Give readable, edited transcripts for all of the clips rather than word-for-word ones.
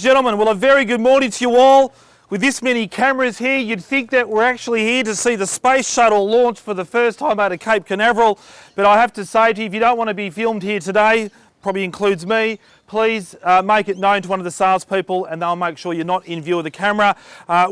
gentlemen, well, a very good morning to you all. With this many cameras here, you'd think that we're actually here to see the space shuttle launch for the first time out of Cape Canaveral. But I have to say to you, if you don't want to be filmed here today, probably includes me, please make it known to one of the salespeople and they'll make sure you're not in view of the camera.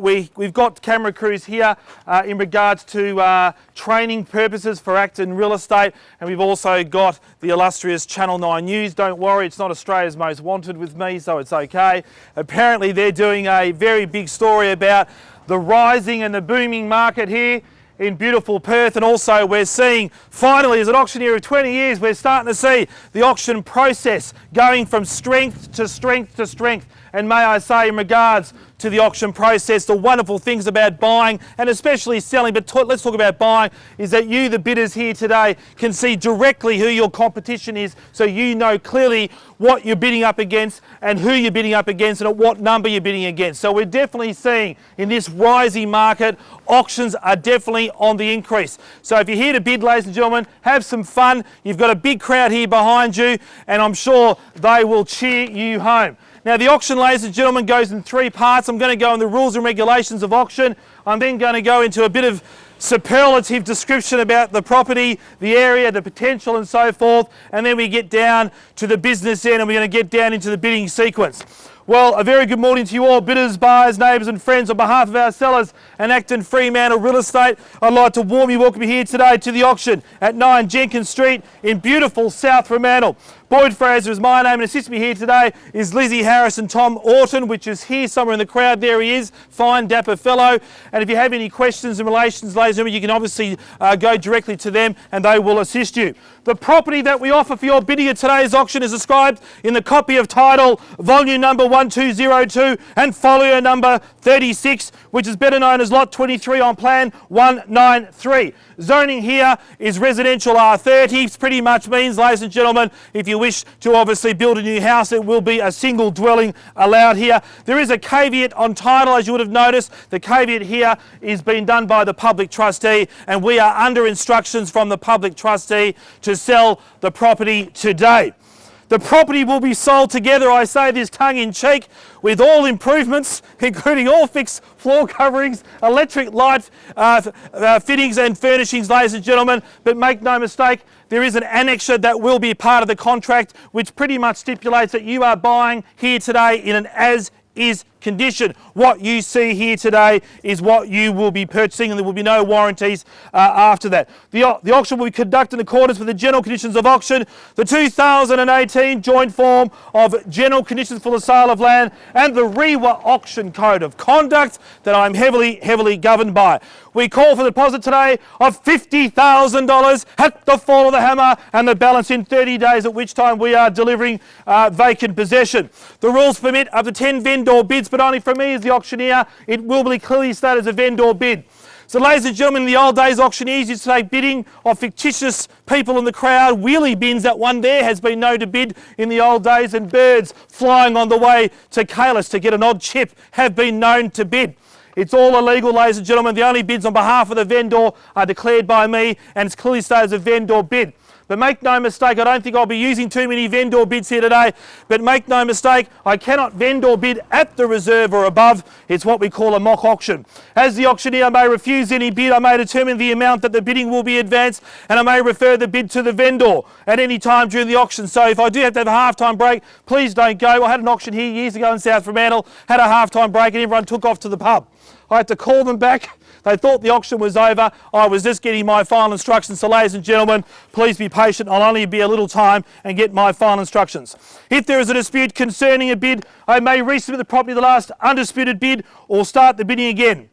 We've got camera crews here in regards to training purposes for ACTON Real Estate, and we've also got the illustrious Channel 9 News. Don't worry, it's not Australia's Most Wanted with me, so it's okay. Apparently they're doing a very big story about the rising and the booming market here in beautiful Perth, and also we're seeing, finally, as an auctioneer of 20 years, we're starting to see the auction process going from strength to strength to strength. And may I say, in regards to the auction process, the wonderful things about buying and especially selling, but let's talk about buying, is that you, the bidders here today, can see directly who your competition is, so you know clearly what you're bidding up against and who you're bidding up against and at what number you're bidding against. So we're definitely seeing in this rising market, auctions are definitely on the increase. So if you're here to bid, ladies and gentlemen, have some fun. You've got a big crowd here behind you, and I'm sure they will cheer you home. Now, the auction, ladies and gentlemen, goes in three parts. I'm going to go in the rules and regulations of auction. I'm then going to go into a bit of superlative description about the property, the area, the potential and so forth, and then we get down to the business end and we're going to get down into the bidding sequence. Well, a very good morning to you all, bidders, buyers, neighbours and friends. On behalf of our sellers and ACTON Fremantle Real Estate, I'd like to warmly welcome you here today to the auction at 9 Jenkins Street in beautiful South Fremantle. Boyd Fraser is my name, and assisting me here today is Lizy Harris and Tom Orton, which is here somewhere in the crowd. There he is, fine, dapper fellow. And if you have any questions in relation, ladies and gentlemen, you can obviously go directly to them and they will assist you. The property that we offer for your bidding at today's auction is described in the copy of title, volume number 1202 and folio number 36, which is better known as lot 23 on plan 193. Zoning here is residential R30. It pretty much means, ladies and gentlemen, if you wish to obviously build a new house, it will be a single dwelling allowed here. There is a caveat on title, as you would have noticed. The caveat here is being done by the public trustee, and we are under instructions from the public trustee to sell the property today. The property will be sold together, I say this tongue-in-cheek, with all improvements, including all fixed floor coverings, electric light fittings and furnishings, ladies and gentlemen. But make no mistake, there is an annexure that will be part of the contract, which pretty much stipulates that you are buying here today in an as-is condition. What you see here today is what you will be purchasing, and there will be no warranties after that. The auction will be conducted in accordance with the general conditions of auction, the 2018 joint form of general conditions for the sale of land, and the REWA auction code of conduct that I'm heavily governed by. We call for the deposit today of $50,000 at the fall of the hammer, and the balance in 30 days, at which time we are delivering vacant possession. The rules permit up to 10 vendor bids, but only from me as the auctioneer. It will be clearly stated as a vendor bid. So, ladies and gentlemen, in the old days, auctioneers used to take bidding of fictitious people in the crowd. Wheelie bins, that one there has been known to bid in the old days, and birds flying on the way to Calis to get an odd chip have been known to bid. It's all illegal, ladies and gentlemen. The only bids on behalf of the vendor are declared by me, and it's clearly stated as a vendor bid. But make no mistake, I don't think I'll be using too many vendor bids here today, but make no mistake, I cannot vendor bid at the reserve or above. It's what we call a mock auction. As the auctioneer, I may refuse any bid, I may determine the amount that the bidding will be advanced, and I may refer the bid to the vendor at any time during the auction. So if I do have to have a half-time break, please don't go. I had an auction here years ago in South Fremantle, had a half-time break, and everyone took off to the pub. I had to call them back. They thought the auction was over. I was just getting my final instructions. So, ladies and gentlemen, please be patient. I'll only be a little time and get my final instructions. If there is a dispute concerning a bid, I may resubmit the property to the last undisputed bid or start the bidding again.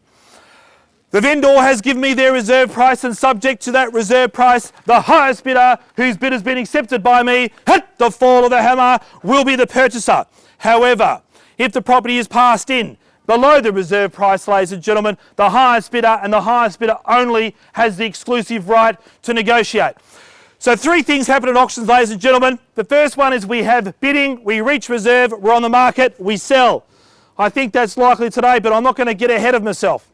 The vendor has given me their reserve price, and subject to that reserve price, the highest bidder, whose bid has been accepted by me at the fall of the hammer, will be the purchaser. However, if the property is passed in below the reserve price, ladies and gentlemen, the highest bidder, and the highest bidder only, has the exclusive right to negotiate. So three things happen at auctions, ladies and gentlemen. The first one is we have bidding, we reach reserve, we're on the market, we sell. I think that's likely today, but I'm not going to get ahead of myself.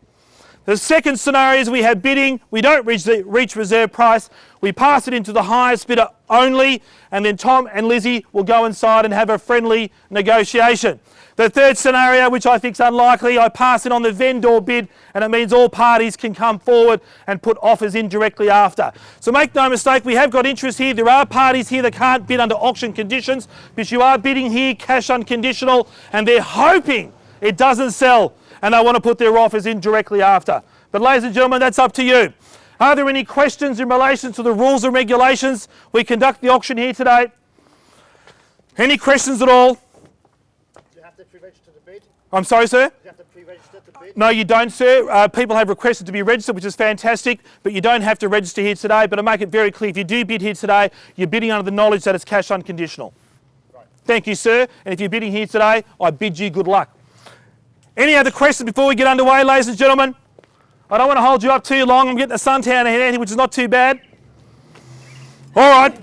The second scenario is we have bidding, we don't reach reserve price, We pass it into the highest bidder only, and then Tom and Lizy will go inside and have a friendly negotiation. The third scenario, which I think is unlikely, I pass it on the vendor bid, and it means all parties can come forward and put offers in directly after. So make no mistake, we have got interest here. There are parties here that can't bid under auction conditions, but you are bidding here cash unconditional, and they're hoping it doesn't sell, and they want to put their offers in directly after. But ladies and gentlemen, that's up to you. Are there any questions in relation to the rules and regulations? We conduct the auction here today. Any questions at all? Pre-register the bid? I'm sorry, sir? Do you have to pre-register the bid? No, you don't, sir. People have requested to be registered, which is fantastic, but you don't have to register here today. But I make it very clear, if you do bid here today, you're bidding under the knowledge that it's cash unconditional. Right. Thank you, sir. And if you're bidding here today, I bid you good luck. Any other questions before we get underway, ladies and gentlemen? I don't want to hold you up too long. I'm getting the suntan ahead, which is not too bad. All right.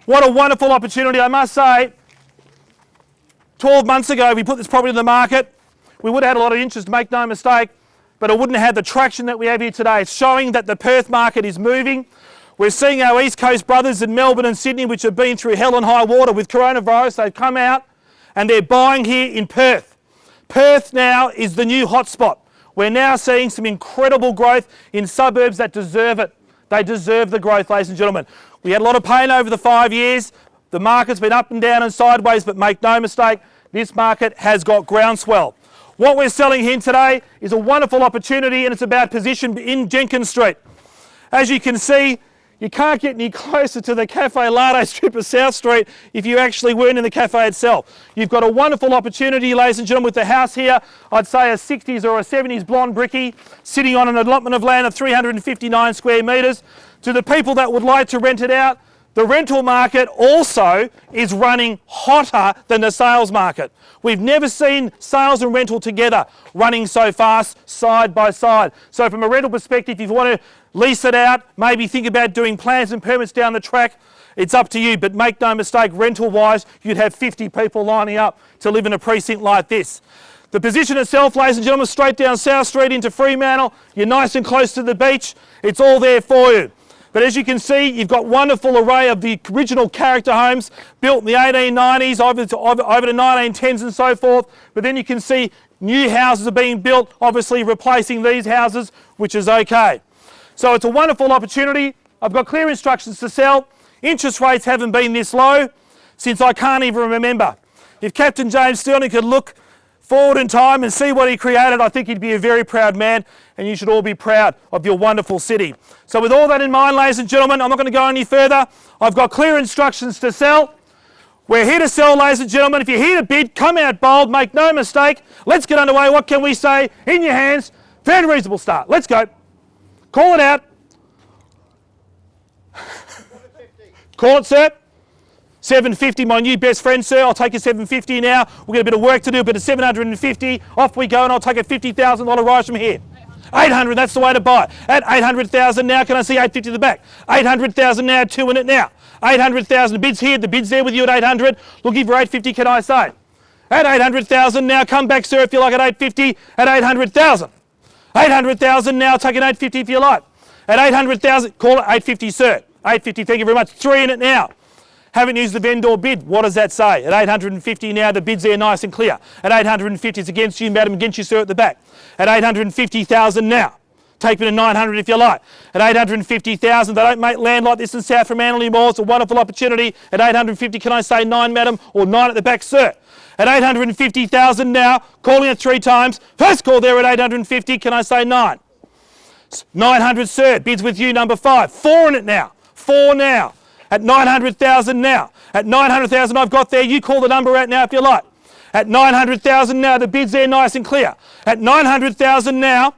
What a wonderful opportunity, I must say. 12 months ago, we put this property in the market. We would have had a lot of interest, make no mistake, but it wouldn't have had the traction that we have here today. It's showing that the Perth market is moving. We're seeing our East Coast brothers in Melbourne and Sydney, which have been through hell and high water with coronavirus. They've come out and they're buying here in Perth. Perth now is the new hotspot. We're now seeing some incredible growth in suburbs that deserve it. They deserve the growth, ladies and gentlemen. We had a lot of pain over the 5 years. The market's been up and down and sideways, but make no mistake, this market has got groundswell. What we're selling here today is a wonderful opportunity, and it's about position in Jenkins Street. As you can see, you can't get any closer to the Cafe Latte strip of South Street if you actually weren't in the cafe itself. You've got a wonderful opportunity, ladies and gentlemen, with the house here. I'd say a 60s or a 70s blonde brickie sitting on an allotment of land of 359 square metres. To the people that would like to rent it out, the rental market also is running hotter than the sales market. We've never seen sales and rental together running so fast, side by side. So from a rental perspective, if you want to lease it out, maybe think about doing plans and permits down the track, it's up to you. But make no mistake, rental-wise, you'd have 50 people lining up to live in a precinct like this. The position itself, ladies and gentlemen, straight down South Street into Fremantle. You're nice and close to the beach. It's all there for you. But as you can see, you've got wonderful array of the original character homes built in the 1890s, over the 1910s and so forth. But then you can see new houses are being built, obviously replacing these houses, which is okay. So it's a wonderful opportunity. I've got clear instructions to sell. Interest rates haven't been this low since I can't even remember. If Captain James Stirling could look forward in time and see what he created, I think he'd be a very proud man, and you should all be proud of your wonderful city. So with all that in mind, ladies and gentlemen, I'm not going to go any further. I've got clear instructions to sell. We're here to sell, ladies and gentlemen. If you're here to bid, come out bold, make no mistake. Let's get underway. What can we say? In your hands, fair and reasonable start. Let's go. Call it out. Call it, sir. 750, my new best friend, sir. I'll take a 750 now. We've got a bit of work to do, but at 750, off we go, and I'll take a $50,000 rise from here. 800, that's the way to buy it. At 800,000 now, can I see 850 to the back? 800,000 now, two in it now. 800,000, the bid's here, the bid's there with you at 800. Looking for 850, can I say? At 800,000 now, come back, sir, if you like, at 850, at 800,000. 800,000 now, take an 850 if you like. At 800,000, call it 850, sir. 850, thank you very much. Three in it now. Haven't used the vendor bid. What does that say? At 850 now, the bid's there nice and clear. At 850, it's against you, madam, against you, sir, at the back. At 850,000 now. Take me to 900 if you like. At 850,000, they don't make land like this in South Fremantle anymore. It's a wonderful opportunity. At 850, can I say 9, madam, or 9 at the back, sir? At 850,000 now, calling it 3 times. First call there at 850, can I say 9? 900, sir, bids with you, number 5. 4 in it now. 4 now. At 900,000 now. At 900,000 I've got there. You call the number out now if you like. At 900,000 now, the bid's there nice and clear. At 900,000 now,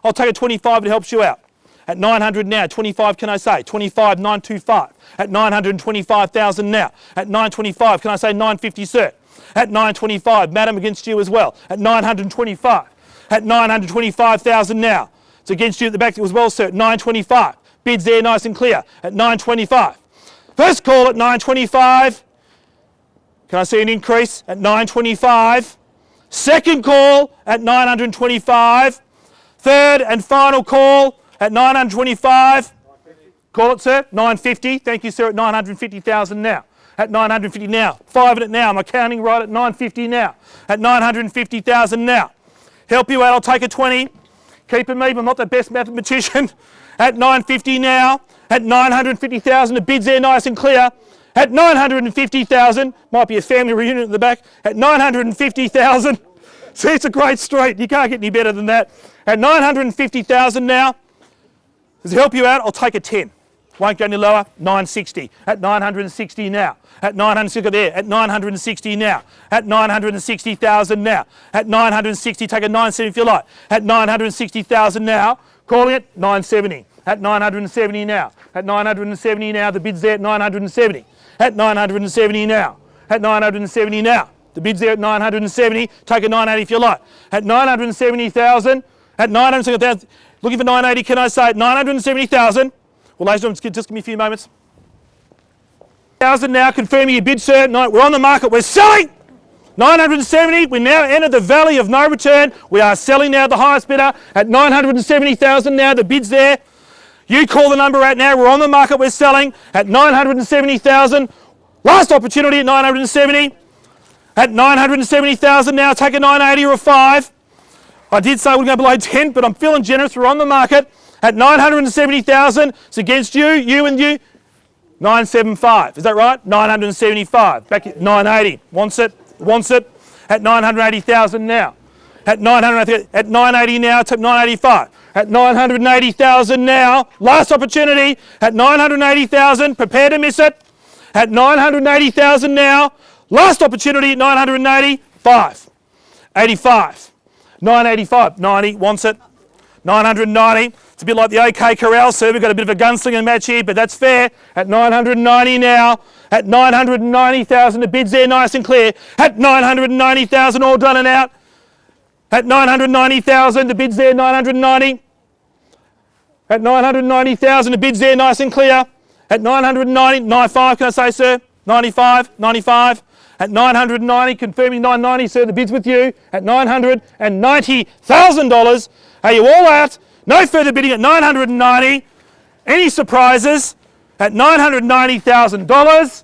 I'll take a 25 if it helps you out. At 900 now, 25 can I say? 25, 925. At 925,000 now. At 925, can I say 950, sir? At 925, madam, against you as well. At 925. At 925,000 now. It's against you at the back as well, sir. At 925. Bid's there nice and clear. At 925. First call at 925. Can I see an increase? At 925. Second call at 925. Third and final call at 925. Call it, sir. 950. Thank you, sir. At 950,000 now. At 950 now. 5 in it now. Am I counting right? At 950 now. At 950,000 now. Help you out. I'll take a 20. Keeping me, but I'm not the best mathematician. At 950 now. At 950,000. The bid's there nice and clear. At 950,000. Might be a family reunion at the back. At 950,000. See, it's a great street. You can't get any better than that. At 950,000 now. Does it help you out? I'll take a 10. Won't go any lower. 960. At 960 now. At 960 there. At 960 now. At 960,000 now. At 960, take a 970 if you like. At 960,000 now. Calling it 970. At 970 now. At 970 now. The bid's there at 970. At 970 now. At 970 now. The bid's there at 970. Take a 980 if you like. At 970,000. At 970,000. Looking for 980, can I say at 970,000? Well, ladies and gentlemen, just give me a few moments. 1,000 now, confirming your bid, sir. No, we're on the market, we're selling! 970, we now enter the valley of no return. We are selling now the highest bidder at 970,000 now, the bid's there. You call the number right now, we're on the market, we're selling at 970,000. Last opportunity at 970. At 970,000 now, take a 980 or a 5. I did say we're going below 10, but I'm feeling generous. We're on the market at 970,000. It's against you, you and you. 975. Is that right? 975. Back at 980. Wants it. Wants it. At 980,000 now. At 980 now. It's at 985. At 980,000 now. Last opportunity. At 980,000. Prepare to miss it. At 980,000 now. Last opportunity at 985. 85. 985, 90, wants it. 990, it's a bit like the OK Corral, sir. We've got a bit of a gunslinger match here, but that's fair. At 990 now, at 990,000, the bid's there nice and clear. At 990,000, all done and out. At 990,000, the bid's there, 990. At 990,000, the bid's there nice and clear. At 990, 95, can I say, sir? 95, 95. At 990, confirming 990, sir, the bid's with you. At $990,000. Are you all out? No further bidding at 990. Any surprises? At $990,000.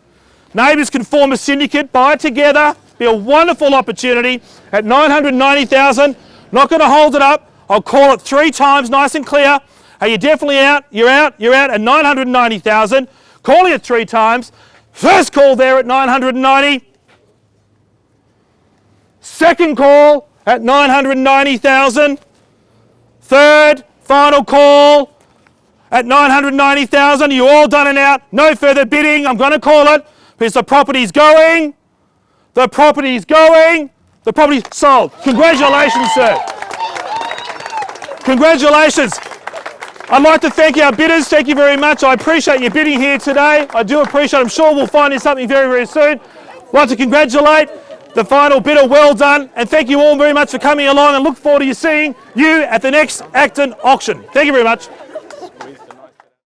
Neighbours can form a syndicate, buy it together. Be a wonderful opportunity. At 990,000. Not going to hold it up. I'll call it 3 times, nice and clear. Are you definitely out? You're out. You're out at 990,000. Calling it 3 times. First call there at 990. Second call at 990,000. Third, final call at 990,000. You all done and out. No further bidding. I'm going to call it because the property's going. The property's going. The property's sold. Congratulations, sir. Congratulations. I'd like to thank our bidders. Thank you very much. I appreciate your bidding here today. I do appreciate it. I'm sure we'll find you something very, very soon. I'd like to congratulate the final bidder. Well done. And thank you all very much for coming along, and look forward to seeing you at the next ACTON auction. Thank you very much.